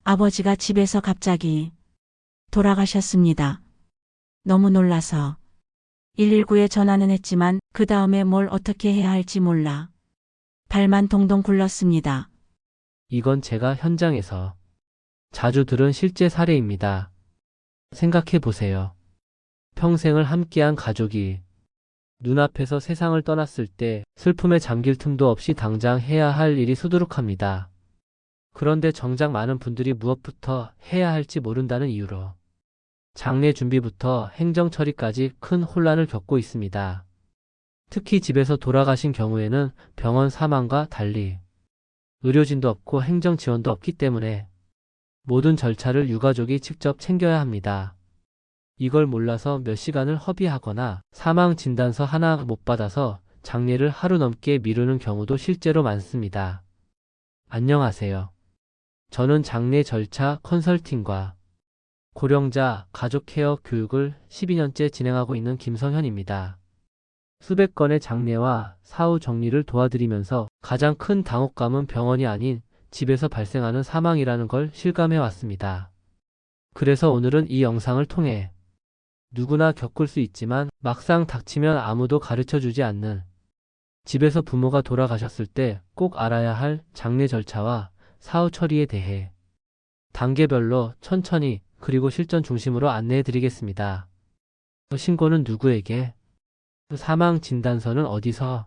아버지가 집에서 갑자기 돌아가셨습니다. 너무 놀라서 119에 전화는 했지만 그 다음에 뭘 어떻게 해야 할지 몰라 발만 동동 굴렀습니다. 이건 제가 현장에서 자주 들은 실제 사례입니다. 생각해 보세요. 평생을 함께한 가족이 눈앞에서 세상을 떠났을 때 슬픔에 잠길 틈도 없이 당장 해야 할 일이 수두룩합니다. 그런데 정작 많은 분들이 무엇부터 해야 할지 모른다는 이유로 장례 준비부터 행정 처리까지 큰 혼란을 겪고 있습니다. 특히 집에서 돌아가신 경우에는 병원 사망과 달리 의료진도 없고 행정 지원도 없기 때문에 모든 절차를 유가족이 직접 챙겨야 합니다. 이걸 몰라서 몇 시간을 허비하거나 사망 진단서 하나 못 받아서 장례를 하루 넘게 미루는 경우도 실제로 많습니다. 안녕하세요. 저는 장례 절차 컨설팅과 고령자 가족 케어 교육을 12년째 진행하고 있는 김성현입니다. 수백 건의 장례와 사후 정리를 도와드리면서 가장 큰 당혹감은 병원이 아닌 집에서 발생하는 사망이라는 걸 실감해 왔습니다. 그래서 오늘은 이 영상을 통해 누구나 겪을 수 있지만 막상 닥치면 아무도 가르쳐 주지 않는 집에서 부모가 돌아가셨을 때 꼭 알아야 할 장례 절차와 사후 처리에 대해 단계별로 천천히 그리고 실전 중심으로 안내해 드리겠습니다. 신고는 누구에게? 사망 진단서는 어디서?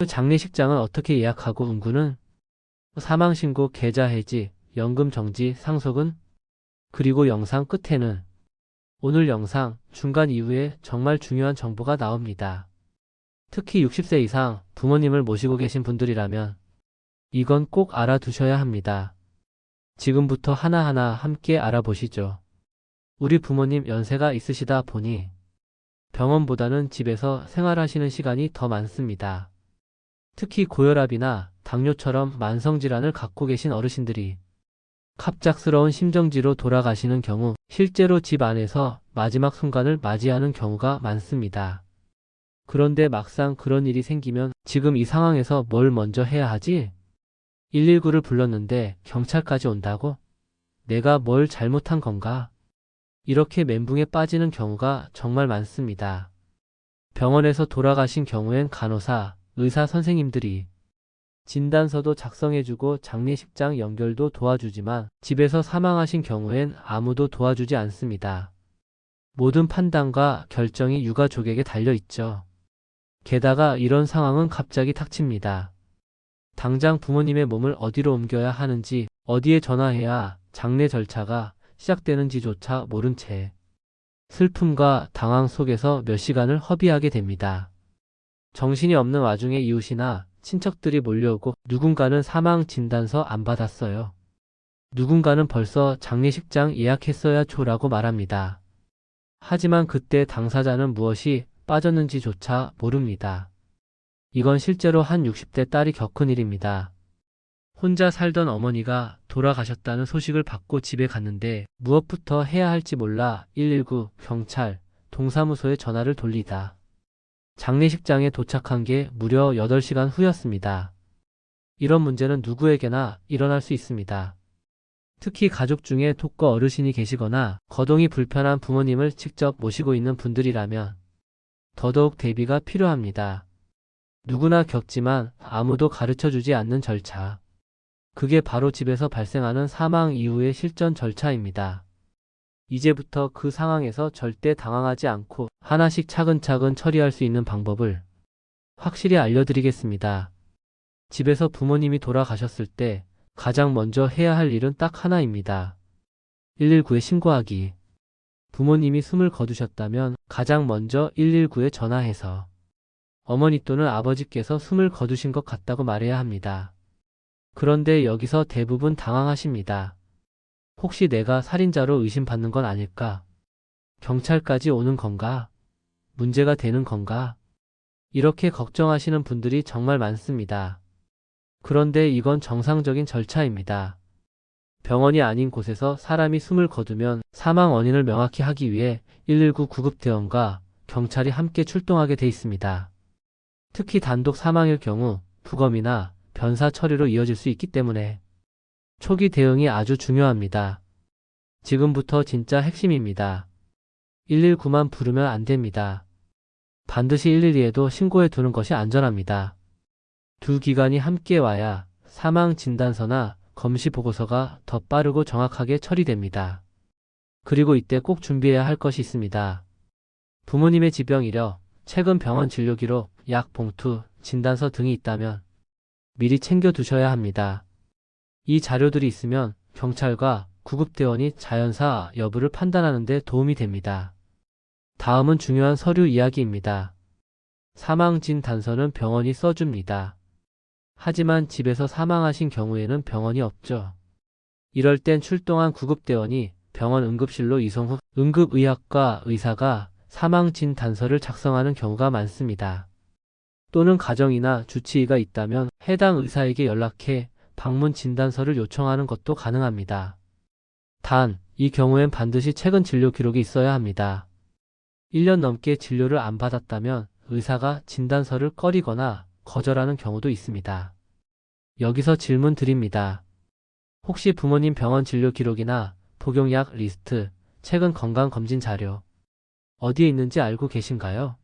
장례식장은 어떻게 예약하고 운구는? 사망신고 계좌 해지, 연금 정지, 상속은? 그리고 영상 끝에는 오늘 영상 중간 이후에 정말 중요한 정보가 나옵니다. 특히 60세 이상 부모님을 모시고 계신 분들이라면 이건 꼭 알아두셔야 합니다. 지금부터 하나하나 함께 알아보시죠. 우리 부모님 연세가 있으시다 보니 병원보다는 집에서 생활하시는 시간이 더 많습니다. 특히 고혈압이나 당뇨처럼 만성질환을 갖고 계신 어르신들이 갑작스러운 심정지로 돌아가시는 경우 실제로 집 안에서 마지막 순간을 맞이하는 경우가 많습니다. 그런데 막상 그런 일이 생기면 지금 이 상황에서 뭘 먼저 해야 하지? 119를 불렀는데 경찰까지 온다고? 내가 뭘 잘못한 건가? 이렇게 멘붕에 빠지는 경우가 정말 많습니다. 병원에서 돌아가신 경우엔 간호사, 의사 선생님들이 진단서도 작성해주고 장례식장 연결도 도와주지만 집에서 사망하신 경우엔 아무도 도와주지 않습니다. 모든 판단과 결정이 유가족에게 달려있죠. 게다가 이런 상황은 갑자기 닥칩니다. 당장 부모님의 몸을 어디로 옮겨야 하는지, 어디에 전화해야 장례 절차가 시작되는지조차 모른 채 슬픔과 당황 속에서 몇 시간을 허비하게 됩니다. 정신이 없는 와중에 이웃이나 친척들이 몰려오고 누군가는 사망 진단서 안 받았어요. 누군가는 벌써 장례식장 예약했어야 줘라고 말합니다. 하지만 그때 당사자는 무엇이 빠졌는지조차 모릅니다. 이건 실제로 한 60대 딸이 겪은 일입니다. 혼자 살던 어머니가 돌아가셨다는 소식을 받고 집에 갔는데 무엇부터 해야 할지 몰라 119, 경찰, 동사무소에 전화를 돌리다 장례식장에 도착한 게 무려 8시간 후였습니다. 이런 문제는 누구에게나 일어날 수 있습니다. 특히 가족 중에 독거 어르신이 계시거나 거동이 불편한 부모님을 직접 모시고 있는 분들이라면 더더욱 대비가 필요합니다. 누구나 겪지만 아무도 가르쳐주지 않는 절차. 그게 바로 집에서 발생하는 사망 이후의 실전 절차입니다. 이제부터 그 상황에서 절대 당황하지 않고 하나씩 차근차근 처리할 수 있는 방법을 확실히 알려드리겠습니다. 집에서 부모님이 돌아가셨을 때 가장 먼저 해야 할 일은 딱 하나입니다. 119에 신고하기. 부모님이 숨을 거두셨다면 가장 먼저 119에 전화해서 어머니 또는 아버지께서 숨을 거두신 것 같다고 말해야 합니다. 그런데 여기서 대부분 당황하십니다. 혹시 내가 살인자로 의심받는 건 아닐까? 경찰까지 오는 건가? 문제가 되는 건가? 이렇게 걱정하시는 분들이 정말 많습니다. 그런데 이건 정상적인 절차입니다. 병원이 아닌 곳에서 사람이 숨을 거두면 사망 원인을 명확히 하기 위해 119 구급대원과 경찰이 함께 출동하게 돼 있습니다. 특히 단독 사망일 경우 부검이나 변사 처리로 이어질 수 있기 때문에 초기 대응이 아주 중요합니다. 지금부터 진짜 핵심입니다. 119만 부르면 안 됩니다. 반드시 112에도 신고해 두는 것이 안전합니다. 두 기관이 함께 와야 사망 진단서나 검시 보고서가 더 빠르고 정확하게 처리됩니다. 그리고 이때 꼭 준비해야 할 것이 있습니다. 부모님의 지병 이력, 최근 병원 진료 기록, 약 봉투, 진단서 등이 있다면 미리 챙겨 두셔야 합니다. 이 자료들이 있으면 경찰과 구급대원이 자연사 여부를 판단하는 데 도움이 됩니다. 다음은 중요한 서류 이야기입니다. 사망 진단서는 병원이 써줍니다. 하지만 집에서 사망하신 경우에는 병원이 없죠. 이럴 땐 출동한 구급대원이 병원 응급실로 이송 후 응급의학과 의사가 사망 진단서를 작성하는 경우가 많습니다. 또는 가정이나 주치의가 있다면 해당 의사에게 연락해 방문 진단서를 요청하는 것도 가능합니다. 단, 이 경우엔 반드시 최근 진료 기록이 있어야 합니다. 1년 넘게 진료를 안 받았다면 의사가 진단서를 꺼리거나 거절하는 경우도 있습니다. 여기서 질문 드립니다. 혹시 부모님 병원 진료 기록이나 복용약 리스트, 최근 건강검진 자료 어디에 있는지 알고 계신가요?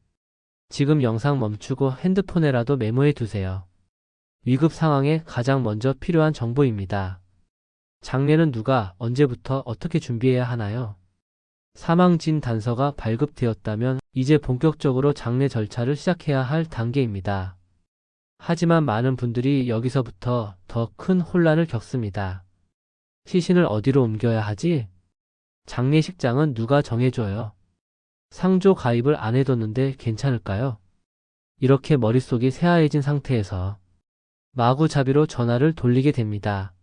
지금 영상 멈추고 핸드폰에라도 메모해 두세요. 위급 상황에 가장 먼저 필요한 정보입니다. 장례는 누가 언제부터 어떻게 준비해야 하나요? 사망 진단서가 발급되었다면 이제 본격적으로 장례 절차를 시작해야 할 단계입니다. 하지만 많은 분들이 여기서부터 더 큰 혼란을 겪습니다. 시신을 어디로 옮겨야 하지? 장례식장은 누가 정해줘요? 상조 가입을 안 해뒀는데 괜찮을까요? 이렇게 머릿속이 새하얘진 상태에서 마구잡이로 전화를 돌리게 됩니다.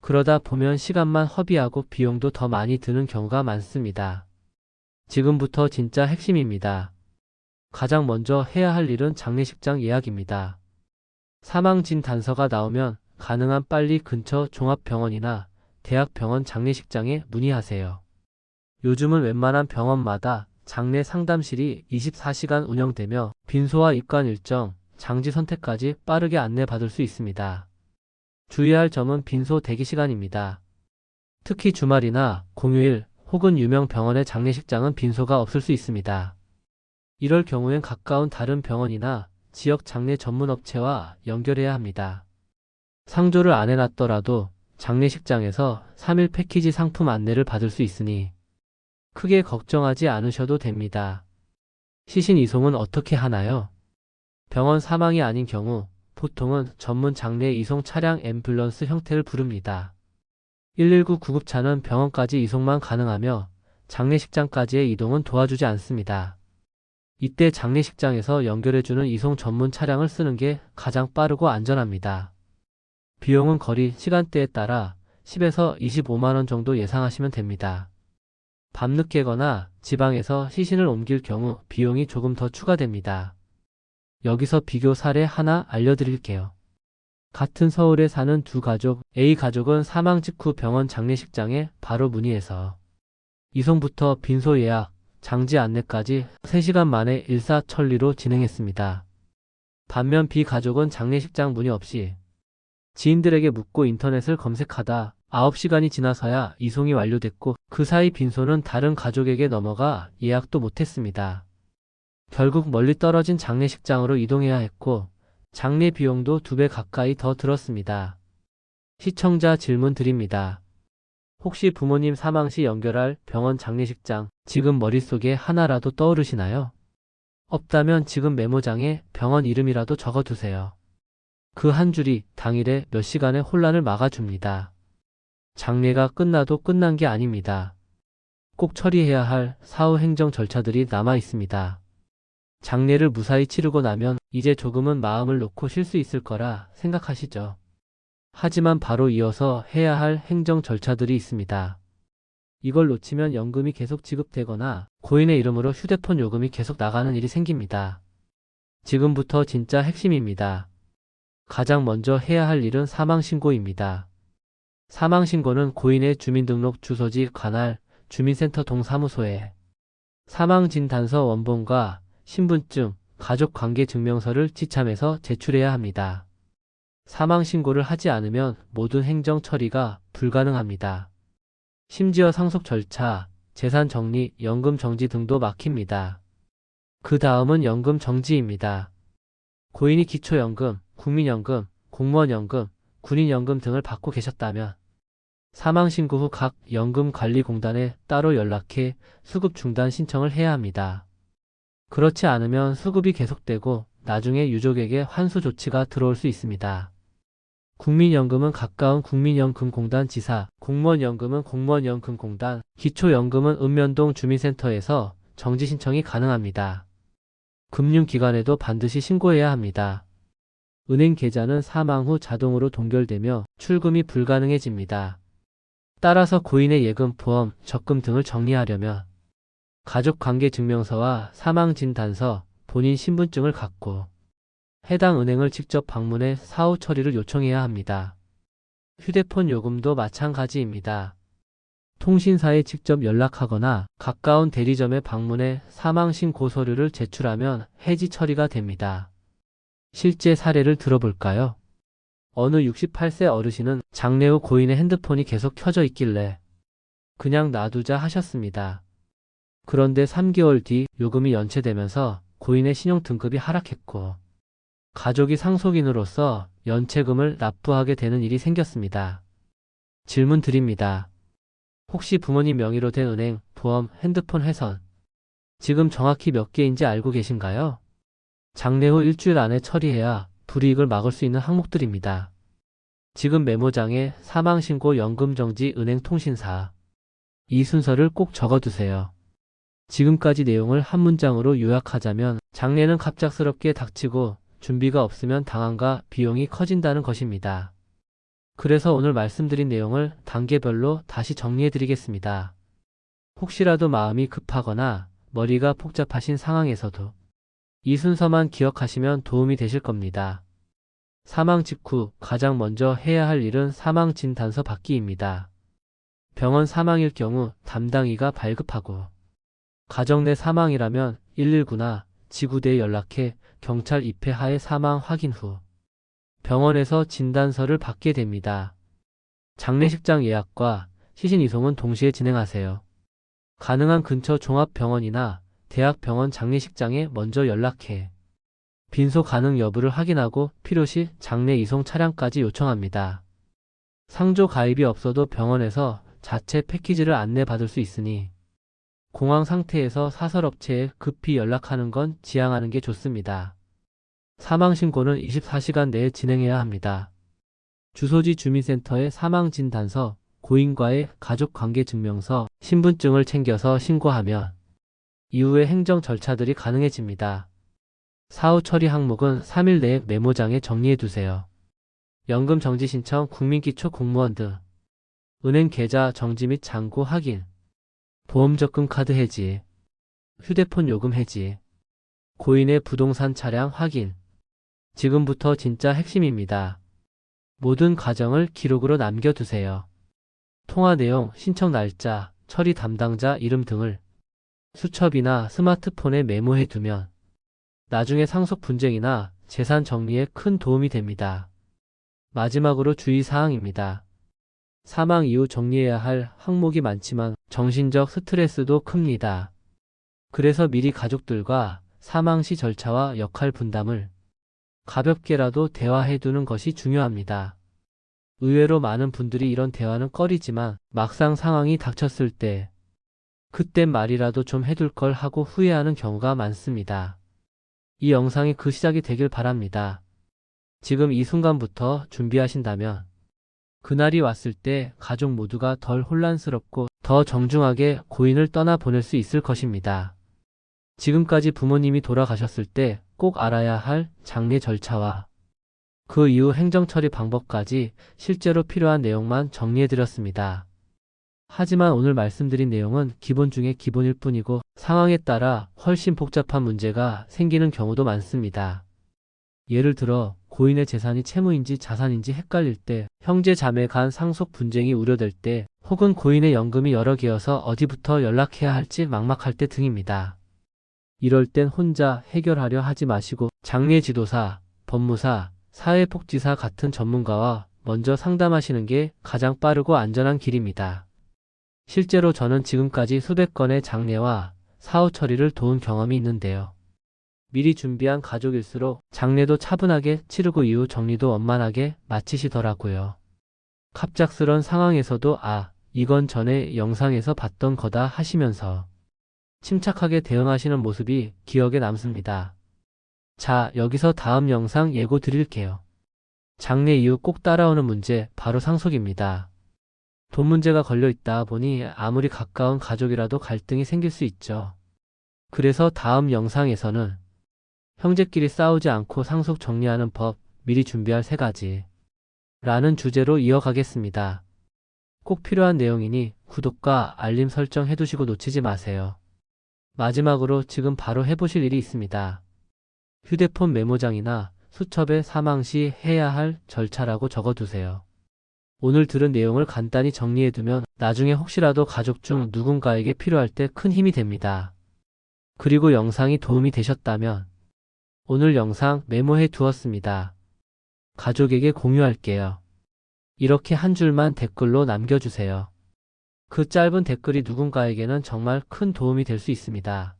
그러다 보면 시간만 허비하고 비용도 더 많이 드는 경우가 많습니다. 지금부터 진짜 핵심입니다. 가장 먼저 해야 할 일은 장례식장 예약입니다. 사망 진단서가 나오면 가능한 빨리 근처 종합병원이나 대학병원 장례식장에 문의하세요. 요즘은 웬만한 병원마다 장례 상담실이 24시간 운영되며 빈소와 입관 일정, 장지 선택까지 빠르게 안내받을 수 있습니다. 주의할 점은 빈소 대기 시간입니다. 특히 주말이나 공휴일 혹은 유명 병원의 장례식장은 빈소가 없을 수 있습니다. 이럴 경우엔 가까운 다른 병원이나 지역 장례 전문 업체와 연결해야 합니다. 상조를 안 해놨더라도 장례식장에서 3일 패키지 상품 안내를 받을 수 있으니 크게 걱정하지 않으셔도 됩니다. 시신 이송은 어떻게 하나요? 병원 사망이 아닌 경우 보통은 전문 장례 이송 차량 앰뷸런스 형태를 부릅니다. 119 구급차는 병원까지 이송만 가능하며 장례식장까지의 이동은 도와주지 않습니다. 이때 장례식장에서 연결해주는 이송 전문 차량을 쓰는 게 가장 빠르고 안전합니다. 비용은 거리, 시간대에 따라 10에서 25만 원 정도 예상하시면 됩니다. 밤늦게거나 지방에서 시신을 옮길 경우 비용이 조금 더 추가됩니다. 여기서 비교 사례 하나 알려드릴게요. 같은 서울에 사는 두 가족, A 가족은 사망 직후 병원 장례식장에 바로 문의해서 이송부터 빈소 예약, 장지 안내까지 3시간 만에 일사천리로 진행했습니다. 반면 B 가족은 장례식장 문의 없이 지인들에게 묻고 인터넷을 검색하다 9시간이 지나서야 이송이 완료됐고 그 사이 빈소는 다른 가족에게 넘어가 예약도 못했습니다. 결국 멀리 떨어진 장례식장으로 이동해야 했고 장례 비용도 2배 가까이 더 들었습니다. 시청자 질문 드립니다. 혹시 부모님 사망 시 연결할 병원 장례식장 지금 머릿속에 하나라도 떠오르시나요? 없다면 지금 메모장에 병원 이름이라도 적어두세요. 그 한 줄이 당일에 몇 시간의 혼란을 막아줍니다. 장례가 끝나도 끝난 게 아닙니다. 꼭 처리해야 할 사후 행정 절차들이 남아 있습니다. 장례를 무사히 치르고 나면 이제 조금은 마음을 놓고 쉴 수 있을 거라 생각하시죠. 하지만 바로 이어서 해야 할 행정 절차들이 있습니다. 이걸 놓치면 연금이 계속 지급되거나 고인의 이름으로 휴대폰 요금이 계속 나가는 일이 생깁니다. 지금부터 진짜 핵심입니다. 가장 먼저 해야 할 일은 사망신고입니다. 사망신고는 고인의 주민등록 주소지 관할 주민센터 동사무소에 사망진단서 원본과 신분증, 가족관계증명서를 지참해서 제출해야 합니다. 사망 신고를 하지 않으면 모든 행정 처리가 불가능합니다. 심지어 상속 절차, 재산 정리, 연금 정지 등도 막힙니다. 그 다음은 연금 정지입니다. 고인이 기초연금, 국민연금, 공무원연금, 군인연금 등을 받고 계셨다면 사망 신고 후 각 연금관리공단에 따로 연락해 수급 중단 신청을 해야 합니다. 그렇지 않으면 수급이 계속되고 나중에 유족에게 환수 조치가 들어올 수 있습니다. 국민연금은 가까운 국민연금공단 지사, 공무원연금은 공무원연금공단, 기초연금은 읍면동 주민센터에서 정지 신청이 가능합니다. 금융기관에도 반드시 신고해야 합니다. 은행 계좌는 사망 후 자동으로 동결되며 출금이 불가능해집니다. 따라서 고인의 예금, 보험, 적금 등을 정리하려면 가족관계증명서와 사망진단서, 본인 신분증을 갖고 해당 은행을 직접 방문해 사후 처리를 요청해야 합니다. 휴대폰 요금도 마찬가지입니다. 통신사에 직접 연락하거나 가까운 대리점에 방문해 사망신고 서류를 제출하면 해지 처리가 됩니다. 실제 사례를 들어볼까요? 어느 68세 어르신은 장례 후 고인의 핸드폰이 계속 켜져 있길래 그냥 놔두자 하셨습니다. 그런데 3개월 뒤 요금이 연체되면서 고인의 신용등급이 하락했고 가족이 상속인으로서 연체금을 납부하게 되는 일이 생겼습니다. 질문 드립니다. 혹시 부모님 명의로 된 은행, 보험, 핸드폰 회선 지금 정확히 몇 개인지 알고 계신가요? 장례 후 일주일 안에 처리해야 불이익을 막을 수 있는 항목들입니다. 지금 메모장에 사망신고, 연금정지, 은행통신사 이 순서를 꼭 적어두세요. 지금까지 내용을 한 문장으로 요약하자면 장례는 갑작스럽게 닥치고 준비가 없으면 당황과 비용이 커진다는 것입니다. 그래서 오늘 말씀드린 내용을 단계별로 다시 정리해드리겠습니다. 혹시라도 마음이 급하거나 머리가 복잡하신 상황에서도 이 순서만 기억하시면 도움이 되실 겁니다. 사망 직후 가장 먼저 해야 할 일은 사망진단서 받기입니다. 병원 사망일 경우 담당이가 발급하고 가정 내 사망이라면 119나 지구대에 연락해 경찰 입회하에 사망 확인 후 병원에서 진단서를 받게 됩니다. 장례식장 예약과 시신 이송은 동시에 진행하세요. 가능한 근처 종합병원이나 대학병원 장례식장에 먼저 연락해 빈소 가능 여부를 확인하고 필요시 장례 이송 차량까지 요청합니다. 상조 가입이 없어도 병원에서 자체 패키지를 안내받을 수 있으니 공황 상태에서 사설업체에 급히 연락하는 건 지양하는 게 좋습니다. 사망신고는 24시간 내에 진행해야 합니다. 주소지 주민센터에 사망진단서, 고인과의 가족관계증명서, 신분증을 챙겨서 신고하면 이후에 행정 절차들이 가능해집니다. 사후 처리 항목은 3일 내에 메모장에 정리해두세요. 연금 정지 신청, 국민기초 공무원 등 은행 계좌 정지 및 잔고 확인, 보험 적금 카드 해지, 휴대폰 요금 해지, 고인의 부동산 차량 확인. 지금부터 진짜 핵심입니다. 모든 과정을 기록으로 남겨두세요. 통화 내용, 신청 날짜, 처리 담당자 이름 등을 수첩이나 스마트폰에 메모해두면 나중에 상속 분쟁이나 재산 정리에 큰 도움이 됩니다. 마지막으로 주의사항입니다. 사망 이후 정리해야 할 항목이 많지만 정신적 스트레스도 큽니다. 그래서 미리 가족들과 사망 시 절차와 역할 분담을 가볍게라도 대화해두는 것이 중요합니다. 의외로 많은 분들이 이런 대화는 꺼리지만 막상 상황이 닥쳤을 때 그땐 말이라도 좀 해둘 걸 하고 후회하는 경우가 많습니다. 이 영상이 그 시작이 되길 바랍니다. 지금 이 순간부터 준비하신다면 그날이 왔을 때 가족 모두가 덜 혼란스럽고 더 정중하게 고인을 떠나보낼 수 있을 것입니다. 지금까지 부모님이 돌아가셨을 때 꼭 알아야 할 장례 절차와 그 이후 행정처리 방법까지 실제로 필요한 내용만 정리해드렸습니다. 하지만 오늘 말씀드린 내용은 기본 중에 기본일 뿐이고 상황에 따라 훨씬 복잡한 문제가 생기는 경우도 많습니다. 예를 들어 고인의 재산이 채무인지 자산인지 헷갈릴 때, 형제 자매 간 상속 분쟁이 우려될 때, 혹은 고인의 연금이 여러 개여서 어디부터 연락해야 할지 막막할 때 등입니다. 이럴 땐 혼자 해결하려 하지 마시고 장례 지도사, 법무사, 사회복지사 같은 전문가와 먼저 상담하시는 게 가장 빠르고 안전한 길입니다. 실제로 저는 지금까지 수백 건의 장례와 사후 처리를 도운 경험이 있는데요. 미리 준비한 가족일수록 장례도 차분하게 치르고 이후 정리도 원만하게 마치시더라고요. 갑작스런 상황에서도 이건 전에 영상에서 봤던 거다 하시면서 침착하게 대응하시는 모습이 기억에 남습니다. 자, 여기서 다음 영상 예고 드릴게요. 장례 이후 꼭 따라오는 문제, 바로 상속입니다. 돈 문제가 걸려 있다 보니 아무리 가까운 가족이라도 갈등이 생길 수 있죠. 그래서 다음 영상에서는 형제끼리 싸우지 않고 상속 정리하는 법, 미리 준비할 3가지 라는 주제로 이어가겠습니다. 꼭 필요한 내용이니 구독과 알림 설정 해두시고 놓치지 마세요. 마지막으로 지금 바로 해보실 일이 있습니다. 휴대폰 메모장이나 수첩에 사망 시 해야 할 절차라고 적어두세요. 오늘 들은 내용을 간단히 정리해두면 나중에 혹시라도 가족 중 누군가에게 필요할 때 큰 힘이 됩니다. 그리고 영상이 도움이 되셨다면 오늘 영상 메모해 두었습니다. 가족에게 공유할게요. 이렇게 한 줄만 댓글로 남겨주세요. 그 짧은 댓글이 누군가에게는 정말 큰 도움이 될 수 있습니다.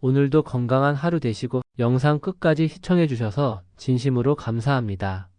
오늘도 건강한 하루 되시고 영상 끝까지 시청해 주셔서 진심으로 감사합니다.